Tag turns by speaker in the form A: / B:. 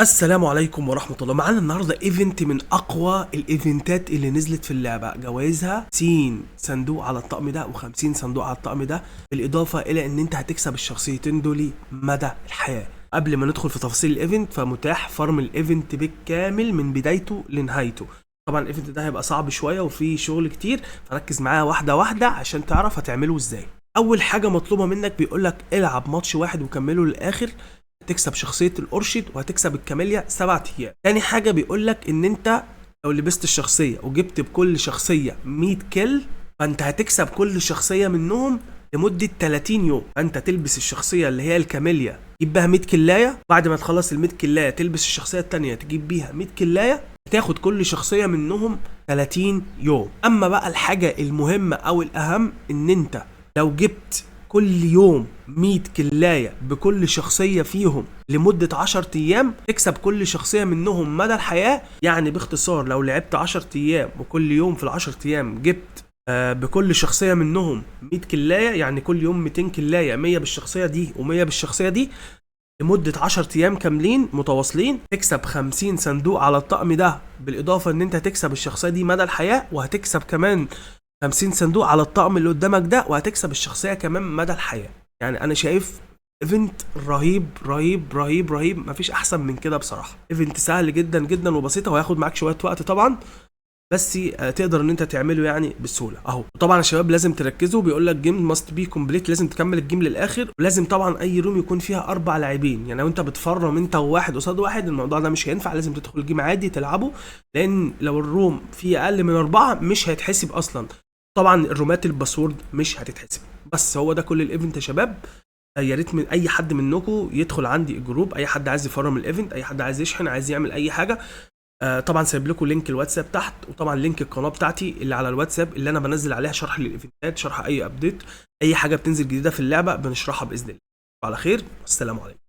A: السلام عليكم ورحمة الله. معانا النهاردة ايفنت من اقوى الايفنتات اللي نزلت في اللعبة، جوائزها 50 صندوق على الطقم ده و50 صندوق على الطقم ده، بالاضافة الى ان انت هتكسب الشخصيتين دول مدى الحياة. قبل ما ندخل في تفاصيل الايفنت، فمتاح فرم الايفنت بالكامل من بدايته لنهايته. طبعا الايفنت ده هيبقى صعب شوية وفيه شغل كتير، فركز معايا واحدة واحدة عشان تعرف هتعمله ازاي. اول حاجة مطلوبة منك بيقولك العب ماتش واحد وكمله للاخر، هتكسب شخصية الأرشد وهتكسب الكاميليا 7 أيام. تاني حاجة بيقولك إن أنت لو لبست الشخصية وجبت بكل شخصية 100 كيل، فأنت هتكسب كل شخصية منهم لمدة 30 يوم. فأنت تلبس الشخصية اللي هي الكاميليا تجيب بها 100 كلاية، بعد ما تخلص ال 100 كلاية تلبس الشخصية التانية تجيب بيها 100 كلاية، تاخد كل شخصية منهم 30 يوم. أما بقى الحاجة المهمة أو الأهم، إن أنت لو جبت كل يوم 100 كلاية بكل شخصية فيهم لمدة 10 أيام، تكسب كل شخصية منهم مدى الحياة. يعني باختصار، لو لعبت 10 أيام وكل يوم في ال10 أيام جبت بكل شخصية منهم 100 كلاية، يعني كل يوم 200 كلاية، 100 بالشخصية دي و100 بالشخصية دي لمدة 10 أيام كاملين متواصلين، تكسب 50 صندوق على الطقم ده، بالإضافة إن أنت تكسب الشخصية دي مدى الحياة، وهتكسب كمان 50 صندوق على الطقم اللي قدامك ده، وهتكسب الشخصية كمان مدى الحياة. يعني أنا شايف ايفنت رهيب رهيب رهيب رهيب، مفيش أحسن من كده بصراحة. ايفنت سهل جدا جدا وبسيطة، وهياخد معاك شوية وقت طبعا، بس تقدر ان انت تعمله يعني بسهوله اهو. وطبعا يا شباب لازم تركزوا، بيقول لك جيم ماست بي كومبليت، لازم تكمل الجيم للاخر، ولازم طبعا اي روم يكون فيها 4 لاعبين. يعني لو انت بتفرم انت وواحد قصاد واحد، الموضوع ده مش هينفع، لازم تدخل الجيم عادي تلعبه، لان لو الروم فيه اقل من 4 مش هيتحسب اصلا. طبعا الرومات الباسورد مش هتتحسب. بس هو ده كل الايفنت يا شباب. يا ريت من اي حد منكم يدخل عندي الجروب، اي حد عايز يفرم الايفنت، اي حد عايز يشحن، عايز يعمل اي حاجه. طبعا سايب لكم لينك الواتساب تحت، وطبعا لينك القناه بتاعتي اللي على الواتساب، اللي انا بنزل عليها شرح للايفنتات، شرح اي ابديت، اي حاجه بتنزل جديده في اللعبه بنشرحها باذن الله. على خير، والسلام عليكم.